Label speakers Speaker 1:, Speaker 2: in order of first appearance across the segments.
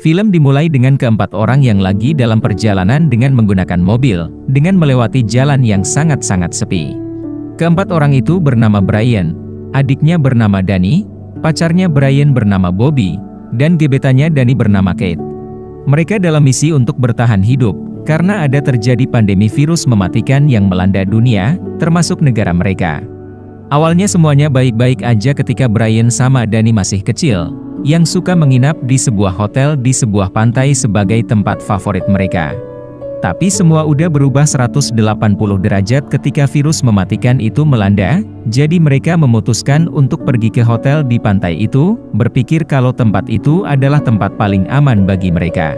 Speaker 1: Film dimulai dengan keempat orang yang lagi dalam perjalanan dengan menggunakan mobil, dengan melewati jalan yang sangat-sangat sepi. Keempat orang itu bernama Brian, adiknya bernama Danny, pacarnya Brian bernama Bobby, dan gebetannya Danny bernama Kate. Mereka dalam misi untuk bertahan hidup, karena ada terjadi pandemi virus mematikan yang melanda dunia, termasuk negara mereka. Awalnya semuanya baik-baik aja ketika Brian sama Danny masih kecil, yang suka menginap di sebuah hotel di sebuah pantai sebagai tempat favorit mereka. Tapi semua udah berubah 180 derajat ketika virus mematikan itu melanda, jadi mereka memutuskan untuk pergi ke hotel di pantai itu, berpikir kalau tempat itu adalah tempat paling aman bagi mereka.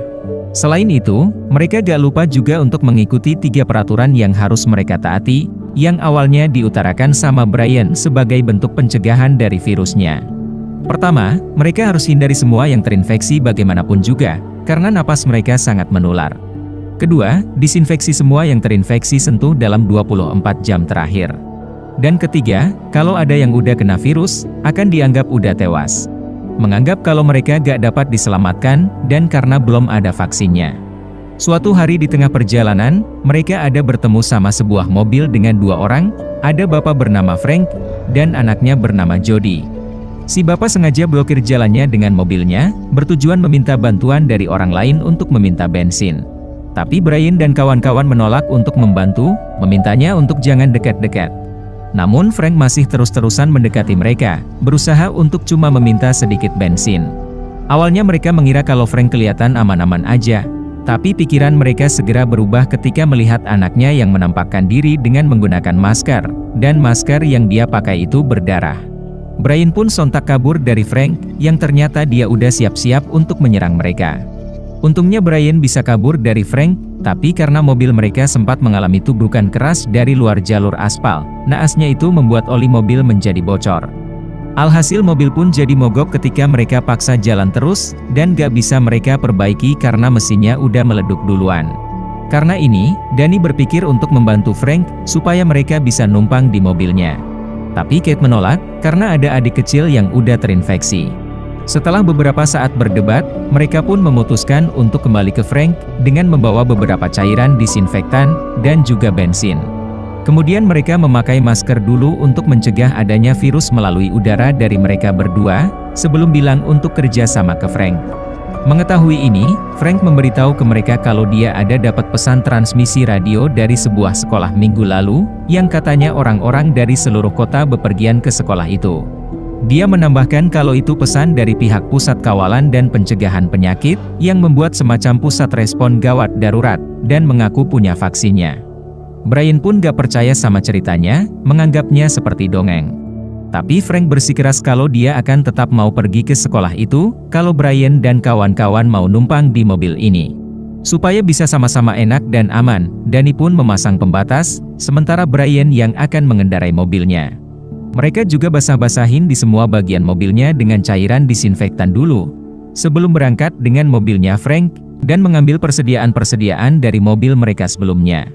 Speaker 1: Selain itu, mereka gak lupa juga untuk mengikuti 3 peraturan yang harus mereka taati, yang awalnya diutarakan sama Brian sebagai bentuk pencegahan dari virusnya. Pertama, mereka harus hindari semua yang terinfeksi bagaimanapun juga, karena napas mereka sangat menular. Kedua, disinfeksi semua yang terinfeksi sentuh dalam 24 jam terakhir. Dan ketiga, kalau ada yang udah kena virus, akan dianggap udah tewas. Menganggap kalau mereka gak dapat diselamatkan, dan karena belum ada vaksinnya. Suatu hari di tengah perjalanan, mereka ada bertemu sama sebuah mobil dengan 2 orang, ada bapak bernama Frank, dan anaknya bernama Jody. Si bapak sengaja blokir jalannya dengan mobilnya, bertujuan meminta bantuan dari orang lain untuk meminta bensin. Tapi Brian dan kawan-kawan menolak untuk membantu, memintanya untuk jangan dekat-dekat. Namun Frank masih terus-terusan mendekati mereka, berusaha untuk cuma meminta sedikit bensin. Awalnya mereka mengira kalau Frank kelihatan aman-aman aja, tapi pikiran mereka segera berubah ketika melihat anaknya yang menampakkan diri dengan menggunakan masker, dan masker yang dia pakai itu berdarah. Brian pun sontak kabur dari Frank, yang ternyata dia udah siap-siap untuk menyerang mereka. Untungnya Brian bisa kabur dari Frank, tapi karena mobil mereka sempat mengalami tubukan keras dari luar jalur aspal, naasnya itu membuat oli mobil menjadi bocor. Alhasil mobil pun jadi mogok ketika mereka paksa jalan terus, dan gak bisa mereka perbaiki karena mesinnya udah meleduk duluan. Karena ini, Danny berpikir untuk membantu Frank, supaya mereka bisa numpang di mobilnya. Tapi Kate menolak, karena ada adik kecil yang udah terinfeksi. Setelah beberapa saat berdebat, mereka pun memutuskan untuk kembali ke Frank, dengan membawa beberapa cairan disinfektan, dan juga bensin. Kemudian mereka memakai masker dulu untuk mencegah adanya virus melalui udara dari mereka berdua, sebelum bilang untuk kerja sama ke Frank. Mengetahui ini, Frank memberitahu ke mereka kalau dia ada dapat pesan transmisi radio dari sebuah sekolah minggu lalu, yang katanya orang-orang dari seluruh kota bepergian ke sekolah itu. Dia menambahkan kalau itu pesan dari pihak Pusat Kawalan dan Pencegahan Penyakit, yang membuat semacam pusat respon gawat darurat, dan mengaku punya vaksinnya. Brian pun gak percaya sama ceritanya, menganggapnya seperti dongeng. Tapi Frank bersikeras kalau dia akan tetap mau pergi ke sekolah itu, kalau Brian dan kawan-kawan mau numpang di mobil ini. Supaya bisa sama-sama enak dan aman, Danny pun memasang pembatas, sementara Brian yang akan mengendarai mobilnya. Mereka juga basah-basahin di semua bagian mobilnya dengan cairan disinfektan dulu, sebelum berangkat dengan mobilnya Frank, dan mengambil persediaan-persediaan dari mobil mereka sebelumnya.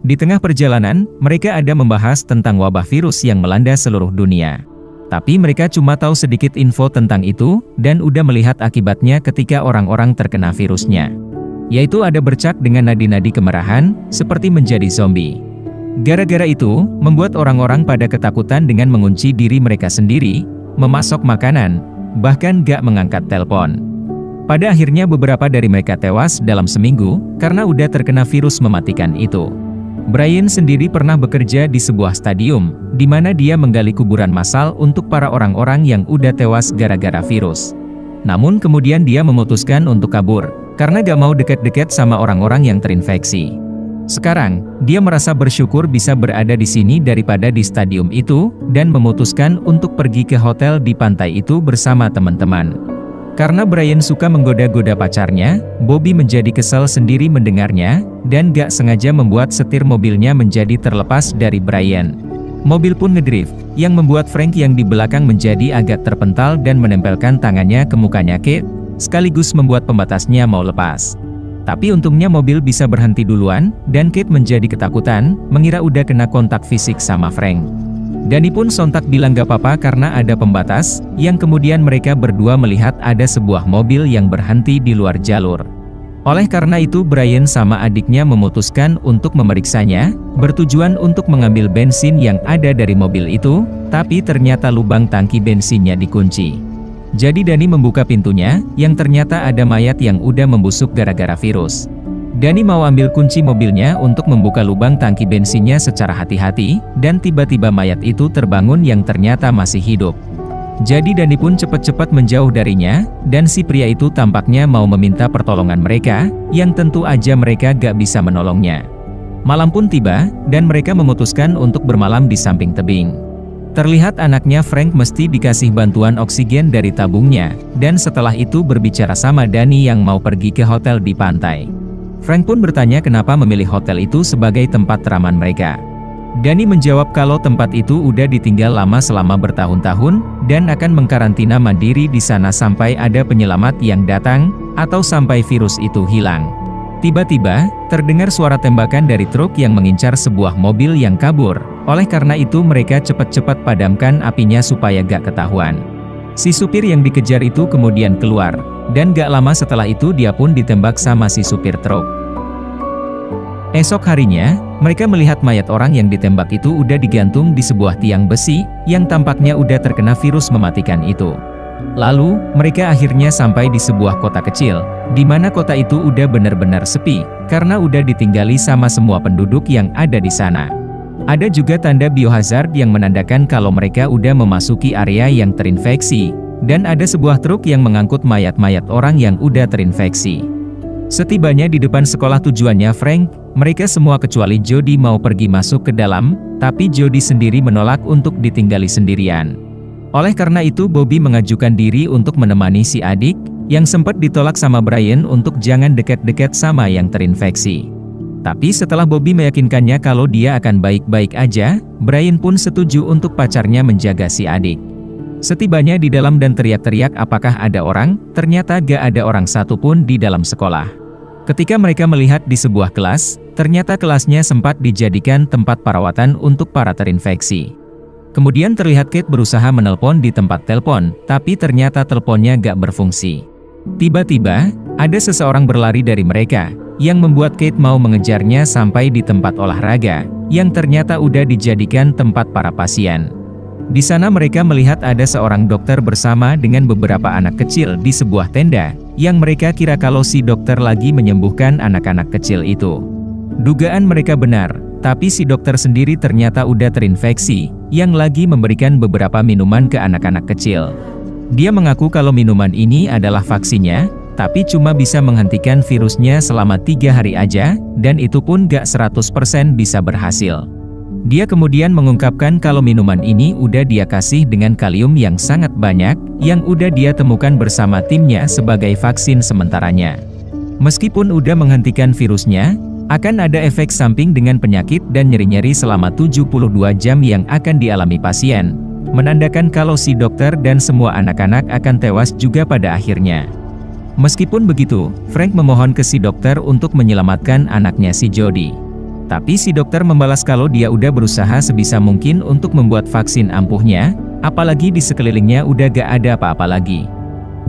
Speaker 1: Di tengah perjalanan, mereka ada membahas tentang wabah virus yang melanda seluruh dunia. Tapi mereka cuma tahu sedikit info tentang itu, dan udah melihat akibatnya ketika orang-orang terkena virusnya. Yaitu ada bercak dengan nadi-nadi kemerahan, seperti menjadi zombie. Gara-gara itu, membuat orang-orang pada ketakutan dengan mengunci diri mereka sendiri, memasok makanan, bahkan gak mengangkat telepon. Pada akhirnya beberapa dari mereka tewas dalam seminggu, karena udah terkena virus mematikan itu. Brian sendiri pernah bekerja di sebuah stadium, di mana dia menggali kuburan massal untuk para orang-orang yang udah tewas gara-gara virus. Namun kemudian dia memutuskan untuk kabur, karena gak mau dekat-dekat sama orang-orang yang terinfeksi. Sekarang, dia merasa bersyukur bisa berada di sini daripada di stadium itu, dan memutuskan untuk pergi ke hotel di pantai itu bersama teman-teman. Karena Brian suka menggoda-goda pacarnya, Bobby menjadi kesal sendiri mendengarnya, dan gak sengaja membuat setir mobilnya menjadi terlepas dari Brian. Mobil pun ngedrift, yang membuat Frank yang di belakang menjadi agak terpental dan menempelkan tangannya ke mukanya Kate, sekaligus membuat pembatasnya mau lepas. Tapi untungnya mobil bisa berhenti duluan, dan Kate menjadi ketakutan, mengira udah kena kontak fisik sama Frank. Dani pun sontak bilang gak apa-apa karena ada pembatas, yang kemudian mereka berdua melihat ada sebuah mobil yang berhenti di luar jalur. Oleh karena itu Brian sama adiknya memutuskan untuk memeriksanya, bertujuan untuk mengambil bensin yang ada dari mobil itu, tapi ternyata lubang tangki bensinnya dikunci. Jadi Dani membuka pintunya, yang ternyata ada mayat yang udah membusuk gara-gara virus. Dani mau ambil kunci mobilnya untuk membuka lubang tangki bensinnya secara hati-hati, dan tiba-tiba mayat itu terbangun yang ternyata masih hidup. Jadi Dani pun cepat-cepat menjauh darinya, dan si pria itu tampaknya mau meminta pertolongan mereka, yang tentu aja mereka gak bisa menolongnya. Malam pun tiba, dan mereka memutuskan untuk bermalam di samping tebing. Terlihat anaknya Frank mesti dikasih bantuan oksigen dari tabungnya, dan setelah itu berbicara sama Dani yang mau pergi ke hotel di pantai. Frank pun bertanya kenapa memilih hotel itu sebagai tempat teraman mereka. Dani menjawab kalau tempat itu udah ditinggal lama selama bertahun-tahun, dan akan mengkarantina mandiri di sana sampai ada penyelamat yang datang, atau sampai virus itu hilang. Tiba-tiba, terdengar suara tembakan dari truk yang mengincar sebuah mobil yang kabur. Oleh karena itu mereka cepat-cepat padamkan apinya supaya gak ketahuan. Si supir yang dikejar itu kemudian keluar, dan gak lama setelah itu dia pun ditembak sama si supir truk. Esok harinya, mereka melihat mayat orang yang ditembak itu udah digantung di sebuah tiang besi, yang tampaknya udah terkena virus mematikan itu. Lalu, mereka akhirnya sampai di sebuah kota kecil, di mana kota itu udah benar-benar sepi, karena udah ditinggali sama semua penduduk yang ada di sana. Ada juga tanda biohazard yang menandakan kalau mereka udah memasuki area yang terinfeksi, dan ada sebuah truk yang mengangkut mayat-mayat orang yang udah terinfeksi. Setibanya di depan sekolah tujuannya Frank, mereka semua kecuali Jody mau pergi masuk ke dalam, tapi Jody sendiri menolak untuk ditinggali sendirian. Oleh karena itu Bobby mengajukan diri untuk menemani si adik, yang sempat ditolak sama Brian untuk jangan dekat-dekat sama yang terinfeksi. Tapi setelah Bobby meyakinkannya kalau dia akan baik-baik aja, Brian pun setuju untuk pacarnya menjaga si adik. Setibanya di dalam dan teriak-teriak apakah ada orang, ternyata gak ada orang satupun di dalam sekolah. Ketika mereka melihat di sebuah kelas, ternyata kelasnya sempat dijadikan tempat perawatan untuk para terinfeksi. Kemudian terlihat Kate berusaha menelpon di tempat telepon, tapi ternyata teleponnya gak berfungsi. Tiba-tiba, ada seseorang berlari dari mereka, yang membuat Kate mau mengejarnya sampai di tempat olahraga, yang ternyata udah dijadikan tempat para pasien. Di sana mereka melihat ada seorang dokter bersama dengan beberapa anak kecil di sebuah tenda, yang mereka kira kalau si dokter lagi menyembuhkan anak-anak kecil itu. Dugaan mereka benar, tapi si dokter sendiri ternyata udah terinfeksi, yang lagi memberikan beberapa minuman ke anak-anak kecil. Dia mengaku kalau minuman ini adalah vaksinnya, tapi cuma bisa menghentikan virusnya selama 3 hari aja, dan itu pun gak 100% bisa berhasil. Dia kemudian mengungkapkan kalau minuman ini udah dia kasih dengan kalium yang sangat banyak, yang udah dia temukan bersama timnya sebagai vaksin sementaranya. Meskipun udah menghentikan virusnya, akan ada efek samping dengan penyakit dan nyeri-nyeri selama 72 jam yang akan dialami pasien, menandakan kalau si dokter dan semua anak-anak akan tewas juga pada akhirnya. Meskipun begitu, Frank memohon ke si dokter untuk menyelamatkan anaknya si Jody. Tapi si dokter membalas kalau dia udah berusaha sebisa mungkin untuk membuat vaksin ampuhnya, apalagi di sekelilingnya udah gak ada apa-apa lagi.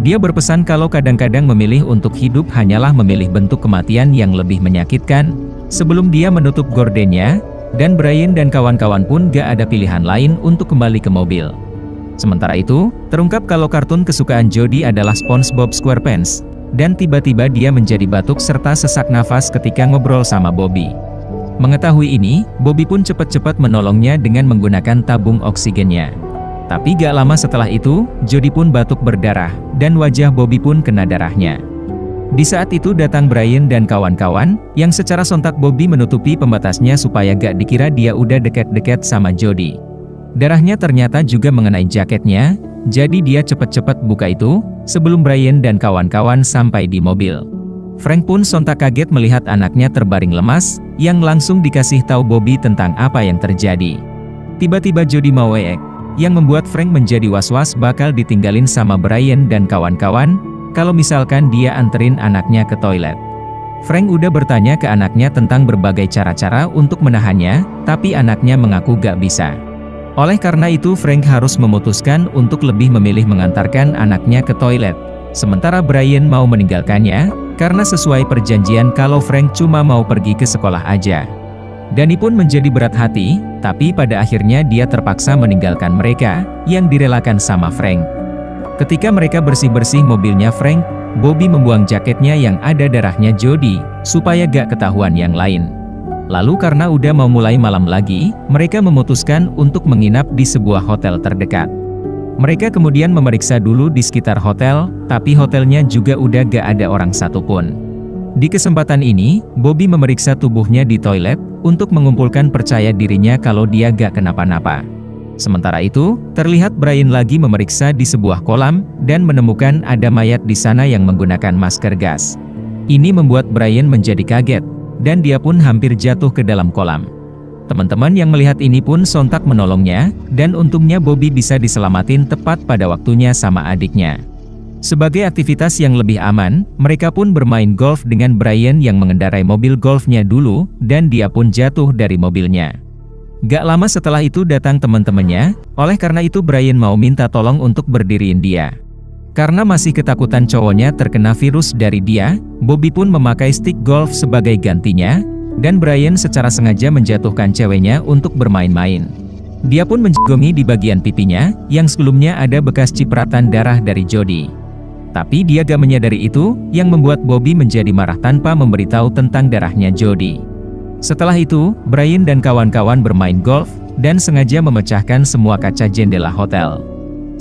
Speaker 1: Dia berpesan kalau kadang-kadang memilih untuk hidup hanyalah memilih bentuk kematian yang lebih menyakitkan, sebelum dia menutup gordennya, dan Brian dan kawan-kawan pun gak ada pilihan lain untuk kembali ke mobil. Sementara itu, terungkap kalau kartun kesukaan Jody adalah SpongeBob SquarePants, dan tiba-tiba dia menjadi batuk serta sesak nafas ketika ngobrol sama Bobby. Mengetahui ini, Bobby pun cepat-cepat menolongnya dengan menggunakan tabung oksigennya. Tapi gak lama setelah itu, Jody pun batuk berdarah, dan wajah Bobby pun kena darahnya. Di saat itu datang Brian dan kawan-kawan, yang secara sontak Bobby menutupi pembatasnya supaya gak dikira dia udah dekat-dekat sama Jody. Darahnya ternyata juga mengenai jaketnya, jadi dia cepat-cepat buka itu, sebelum Brian dan kawan-kawan sampai di mobil. Frank pun sontak kaget melihat anaknya terbaring lemas, yang langsung dikasih tahu Bobby tentang apa yang terjadi. Tiba-tiba Jody mewek, yang membuat Frank menjadi was-was bakal ditinggalin sama Brian dan kawan-kawan, kalau misalkan dia anterin anaknya ke toilet. Frank udah bertanya ke anaknya tentang berbagai cara-cara untuk menahannya, tapi anaknya mengaku gak bisa. Oleh karena itu Frank harus memutuskan untuk lebih memilih mengantarkan anaknya ke toilet. Sementara Brian mau meninggalkannya, karena sesuai perjanjian kalau Frank cuma mau pergi ke sekolah aja. Danny pun menjadi berat hati, tapi pada akhirnya dia terpaksa meninggalkan mereka, yang direlakan sama Frank. Ketika mereka bersih-bersih mobilnya Frank, Bobby membuang jaketnya yang ada darahnya Jody, supaya gak ketahuan yang lain. Lalu karena udah mau mulai malam lagi, mereka memutuskan untuk menginap di sebuah hotel terdekat. Mereka kemudian memeriksa dulu di sekitar hotel, tapi hotelnya juga udah gak ada orang satupun. Di kesempatan ini, Bobby memeriksa tubuhnya di toilet, untuk mengumpulkan percaya dirinya kalau dia gak kenapa-napa. Sementara itu, terlihat Brian lagi memeriksa di sebuah kolam, dan menemukan ada mayat di sana yang menggunakan masker gas. Ini membuat Brian menjadi kaget, dan dia pun hampir jatuh ke dalam kolam. Teman-teman yang melihat ini pun sontak menolongnya, dan untungnya Bobby bisa diselamatin tepat pada waktunya sama adiknya. Sebagai aktivitas yang lebih aman, mereka pun bermain golf dengan Brian yang mengendarai mobil golfnya dulu, dan dia pun jatuh dari mobilnya. Gak lama setelah itu datang teman-temannya, oleh karena itu Brian mau minta tolong untuk berdiriin dia. Karena masih ketakutan cowoknya terkena virus dari dia, Bobby pun memakai stick golf sebagai gantinya, dan Brian secara sengaja menjatuhkan ceweknya untuk bermain-main. Dia pun menjegomi di bagian pipinya, yang sebelumnya ada bekas cipratan darah dari Jody. Tapi dia gak menyadari itu, yang membuat Bobby menjadi marah tanpa memberitahu tentang darahnya Jody. Setelah itu, Brian dan kawan-kawan bermain golf, dan sengaja memecahkan semua kaca jendela hotel.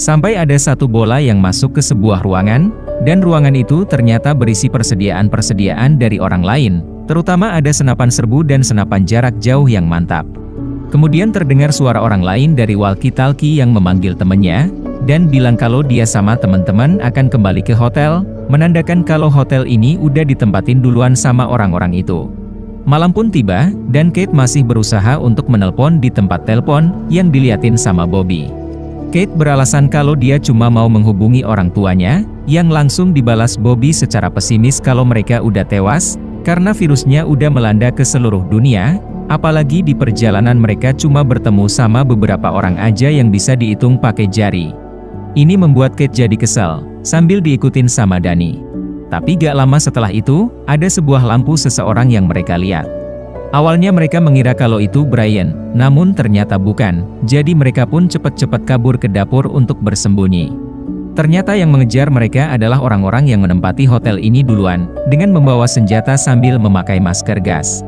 Speaker 1: Sampai ada satu bola yang masuk ke sebuah ruangan, dan ruangan itu ternyata berisi persediaan-persediaan dari orang lain, terutama ada senapan serbu dan senapan jarak jauh yang mantap. Kemudian terdengar suara orang lain dari walkie-talkie yang memanggil temannya, dan bilang kalau dia sama teman-teman akan kembali ke hotel, menandakan kalau hotel ini udah ditempatin duluan sama orang-orang itu. Malam pun tiba, dan Kate masih berusaha untuk menelpon di tempat telepon yang diliatin sama Bobby. Kate beralasan kalau dia cuma mau menghubungi orang tuanya, yang langsung dibalas Bobby secara pesimis kalau mereka udah tewas, karena virusnya udah melanda ke seluruh dunia, apalagi di perjalanan mereka cuma bertemu sama beberapa orang aja yang bisa dihitung pakai jari. Ini membuat Kate jadi kesal, sambil diikutin sama Danny. Tapi gak lama setelah itu, ada sebuah lampu seseorang yang mereka lihat. Awalnya mereka mengira kalau itu Brian, namun ternyata bukan, jadi mereka pun cepat-cepat kabur ke dapur untuk bersembunyi. Ternyata yang mengejar mereka adalah orang-orang yang menempati hotel ini duluan, dengan membawa senjata sambil memakai masker gas.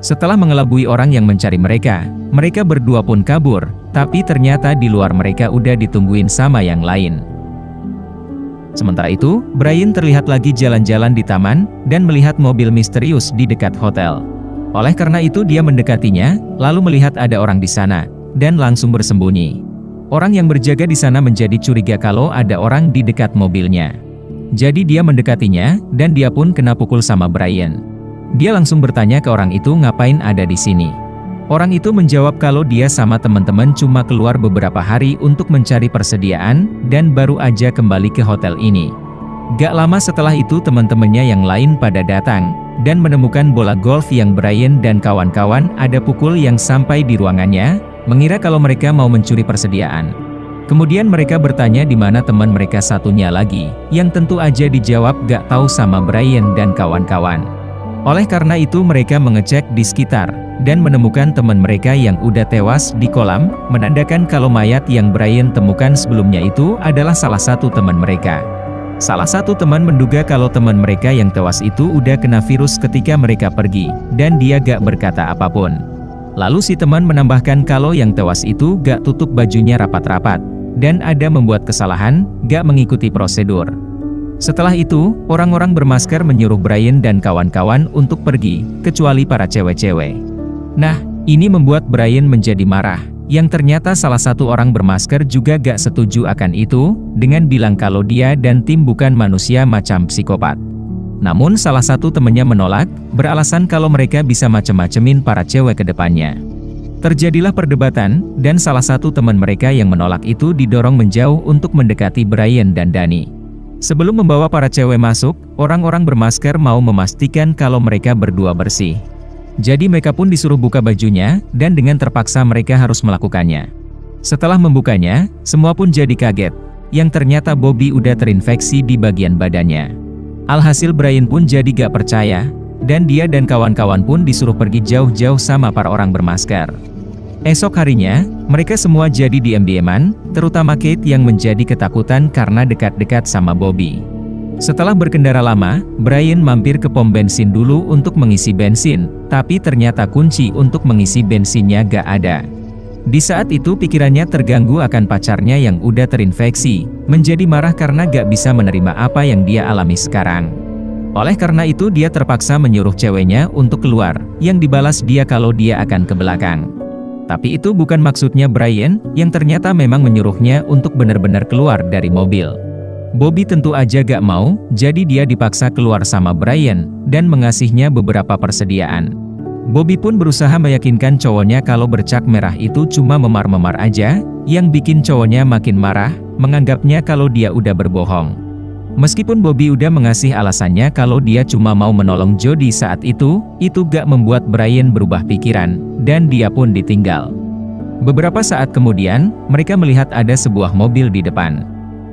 Speaker 1: Setelah mengelabui orang yang mencari mereka, mereka berdua pun kabur, tapi ternyata di luar mereka udah ditungguin sama yang lain. Sementara itu, Brian terlihat lagi jalan-jalan di taman, dan melihat mobil misterius di dekat hotel. Oleh karena itu dia mendekatinya, lalu melihat ada orang di sana, dan langsung bersembunyi. Orang yang berjaga di sana menjadi curiga kalau ada orang di dekat mobilnya. Jadi dia mendekatinya, dan dia pun kena pukul sama Brian. Dia langsung bertanya ke orang itu ngapain ada di sini. Orang itu menjawab kalau dia sama teman-teman cuma keluar beberapa hari untuk mencari persediaan, dan baru aja kembali ke hotel ini. Gak lama setelah itu teman-temannya yang lain pada datang, dan menemukan bola golf yang Brian dan kawan-kawan ada pukul yang sampai di ruangannya, mengira kalau mereka mau mencuri persediaan. Kemudian mereka bertanya di mana teman mereka satunya lagi, yang tentu aja dijawab gak tahu sama Brian dan kawan-kawan. Oleh karena itu mereka mengecek di sekitar, dan menemukan teman mereka yang udah tewas di kolam, menandakan kalau mayat yang Brian temukan sebelumnya itu adalah salah satu teman mereka. Salah satu teman menduga kalau teman mereka yang tewas itu udah kena virus ketika mereka pergi, dan dia gak berkata apapun. Lalu si teman menambahkan kalau yang tewas itu gak tutup bajunya rapat-rapat, dan ada membuat kesalahan, gak mengikuti prosedur. Setelah itu, orang-orang bermasker menyuruh Brian dan kawan-kawan untuk pergi, kecuali para cewek-cewek. Nah, ini membuat Brian menjadi marah, yang ternyata salah satu orang bermasker juga gak setuju akan itu, dengan bilang kalau dia dan tim bukan manusia macam psikopat. Namun salah satu temannya menolak, beralasan kalau mereka bisa macem-macemin para cewek ke depannya. Terjadilah perdebatan, dan salah satu teman mereka yang menolak itu didorong menjauh untuk mendekati Brian dan Danny. Sebelum membawa para cewek masuk, orang-orang bermasker mau memastikan kalau mereka berdua bersih. Jadi mereka pun disuruh buka bajunya, dan dengan terpaksa mereka harus melakukannya. Setelah membukanya, semua pun jadi kaget, yang ternyata Bobby udah terinfeksi di bagian badannya. Alhasil Brian pun jadi gak percaya, dan dia dan kawan-kawan pun disuruh pergi jauh-jauh sama para orang bermasker. Esok harinya, mereka semua jadi diam-diaman, terutama Kate yang menjadi ketakutan karena dekat-dekat sama Bobby. Setelah berkendara lama, Brian mampir ke pom bensin dulu untuk mengisi bensin, tapi ternyata kunci untuk mengisi bensinnya gak ada. Di saat itu pikirannya terganggu akan pacarnya yang udah terinfeksi, menjadi marah karena gak bisa menerima apa yang dia alami sekarang. Oleh karena itu dia terpaksa menyuruh ceweknya untuk keluar, yang dibalas dia kalau dia akan ke belakang. Tapi itu bukan maksudnya Brian, yang ternyata memang menyuruhnya untuk benar-benar keluar dari mobil. Bobby tentu aja gak mau, jadi dia dipaksa keluar sama Brian, dan mengasihnya beberapa persediaan. Bobby pun berusaha meyakinkan cowoknya kalau bercak merah itu cuma memar-memar aja, yang bikin cowoknya makin marah, menganggapnya kalau dia udah berbohong. Meskipun Bobby udah mengasih alasannya kalau dia cuma mau menolong Jody saat itu gak membuat Brian berubah pikiran, dan dia pun ditinggal. Beberapa saat kemudian, mereka melihat ada sebuah mobil di depan.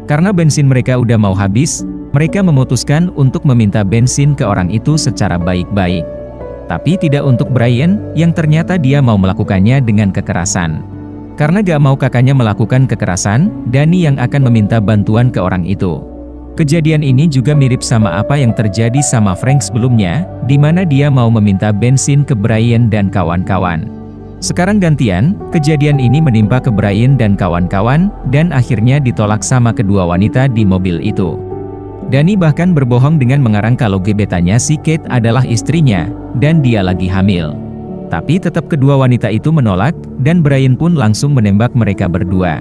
Speaker 1: Karena bensin mereka udah mau habis, mereka memutuskan untuk meminta bensin ke orang itu secara baik-baik. Tapi tidak untuk Brian, yang ternyata dia mau melakukannya dengan kekerasan. Karena gak mau kakaknya melakukan kekerasan, Danny yang akan meminta bantuan ke orang itu. Kejadian ini juga mirip sama apa yang terjadi sama Frank sebelumnya, di mana dia mau meminta bensin ke Brian dan kawan-kawan. Sekarang gantian, kejadian ini menimpa ke Brian dan kawan-kawan, dan akhirnya ditolak sama kedua wanita di mobil itu. Danny bahkan berbohong dengan mengarang kalau gebetannya si Kate adalah istrinya, dan dia lagi hamil. Tapi tetap kedua wanita itu menolak, dan Brian pun langsung menembak mereka berdua.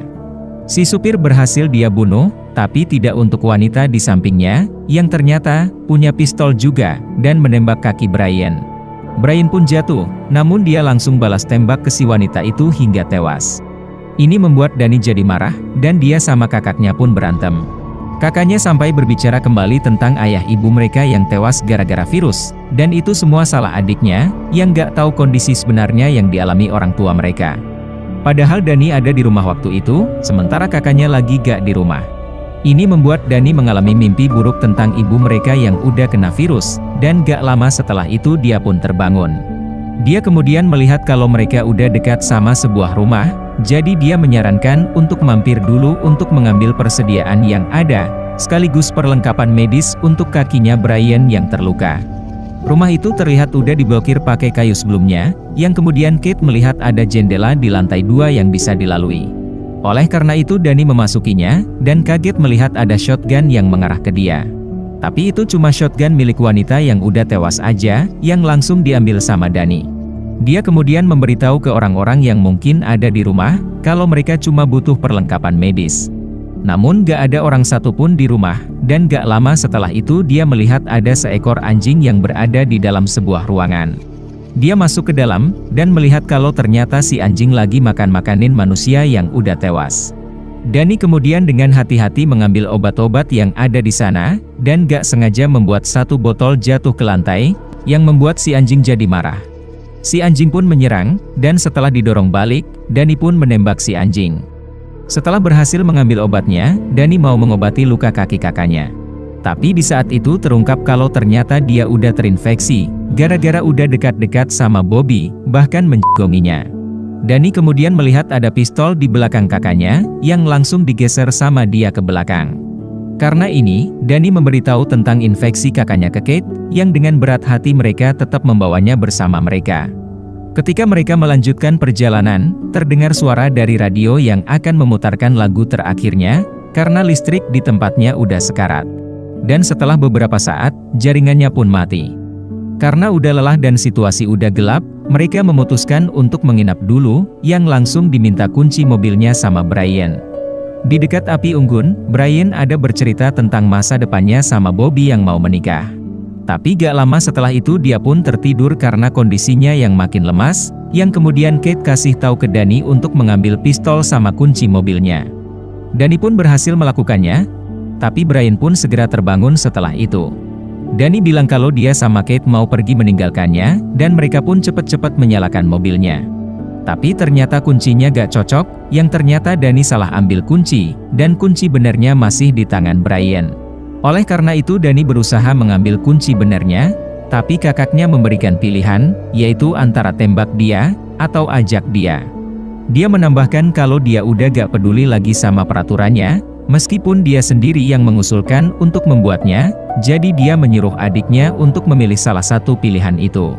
Speaker 1: Si supir berhasil dia bunuh, tapi tidak untuk wanita di sampingnya, yang ternyata punya pistol juga, dan menembak kaki Brian. Brian pun jatuh, namun dia langsung balas tembak ke si wanita itu hingga tewas. Ini membuat Danny jadi marah, dan dia sama kakaknya pun berantem. Kakaknya sampai berbicara kembali tentang ayah ibu mereka yang tewas gara-gara virus, dan itu semua salah adiknya, yang gak tahu kondisi sebenarnya yang dialami orang tua mereka. Padahal Danny ada di rumah waktu itu, sementara kakaknya lagi gak di rumah. Ini membuat Danny mengalami mimpi buruk tentang ibu mereka yang udah kena virus, dan gak lama setelah itu dia pun terbangun. Dia kemudian melihat kalau mereka udah dekat sama sebuah rumah, jadi dia menyarankan untuk mampir dulu untuk mengambil persediaan yang ada, sekaligus perlengkapan medis untuk kakinya Brian yang terluka. Rumah itu terlihat udah diblokir pakai kayu sebelumnya, yang kemudian Kate melihat ada jendela di lantai 2 yang bisa dilalui. Oleh karena itu Danny memasukinya, dan kaget melihat ada shotgun yang mengarah ke dia. Tapi itu cuma shotgun milik wanita yang udah tewas aja, yang langsung diambil sama Danny. Dia kemudian memberitahu ke orang-orang yang mungkin ada di rumah, kalau mereka cuma butuh perlengkapan medis. Namun gak ada orang satupun di rumah, dan gak lama setelah itu dia melihat ada seekor anjing yang berada di dalam sebuah ruangan. Dia masuk ke dalam, dan melihat kalau ternyata si anjing lagi makan-makanin manusia yang udah tewas. Danny kemudian dengan hati-hati mengambil obat-obat yang ada di sana, dan gak sengaja membuat satu botol jatuh ke lantai, yang membuat si anjing jadi marah. Si anjing pun menyerang, dan setelah didorong balik, Danny pun menembak si anjing. Setelah berhasil mengambil obatnya, Danny mau mengobati luka kaki kakaknya. Tapi di saat itu terungkap kalau ternyata dia udah terinfeksi, gara-gara udah dekat-dekat sama Bobby, bahkan menjegonginya. Danny kemudian melihat ada pistol di belakang kakaknya, yang langsung digeser sama dia ke belakang. Karena ini, Danny memberitahu tentang infeksi kakaknya ke Kate, yang dengan berat hati mereka tetap membawanya bersama mereka. Ketika mereka melanjutkan perjalanan, terdengar suara dari radio yang akan memutarkan lagu terakhirnya, karena listrik di tempatnya udah sekarat. Dan setelah beberapa saat, jaringannya pun mati. Karena udah lelah dan situasi udah gelap, mereka memutuskan untuk menginap dulu, yang langsung diminta kunci mobilnya sama Brian. Di dekat api unggun, Brian ada bercerita tentang masa depannya sama Bobby yang mau menikah. Tapi gak lama setelah itu dia pun tertidur karena kondisinya yang makin lemas, yang kemudian Kate kasih tahu ke Danny untuk mengambil pistol sama kunci mobilnya. Danny pun berhasil melakukannya, tapi Brian pun segera terbangun setelah itu. Danny bilang kalau dia sama Kate mau pergi meninggalkannya, dan mereka pun cepat-cepat menyalakan mobilnya. Tapi ternyata kuncinya gak cocok, yang ternyata Dani salah ambil kunci, dan kunci benernya masih di tangan Brian. Oleh karena itu Dani berusaha mengambil kunci benernya, tapi kakaknya memberikan pilihan, yaitu antara tembak dia, atau ajak dia. Dia menambahkan kalau dia udah gak peduli lagi sama peraturannya, meskipun dia sendiri yang mengusulkan untuk membuatnya, jadi dia menyuruh adiknya untuk memilih salah satu pilihan itu.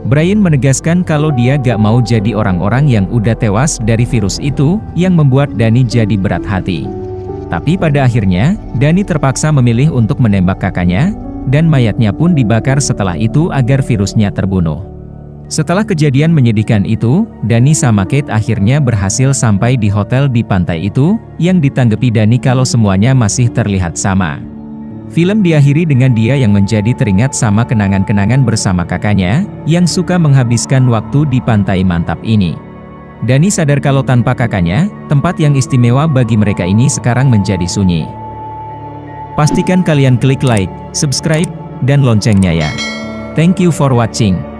Speaker 1: Brian menegaskan kalau dia gak mau jadi orang-orang yang udah tewas dari virus itu, yang membuat Dani jadi berat hati. Tapi pada akhirnya, Dani terpaksa memilih untuk menembak kakaknya, dan mayatnya pun dibakar setelah itu agar virusnya terbunuh. Setelah kejadian menyedihkan itu, Dani sama Kate akhirnya berhasil sampai di hotel di pantai itu, yang ditanggapi Dani kalau semuanya masih terlihat sama. Film diakhiri dengan dia yang menjadi teringat sama kenangan-kenangan bersama kakaknya, yang suka menghabiskan waktu di pantai mantap ini. Dani sadar kalau tanpa kakaknya, tempat yang istimewa bagi mereka ini sekarang menjadi sunyi. Pastikan kalian klik like, subscribe, dan loncengnya ya. Thank you for watching.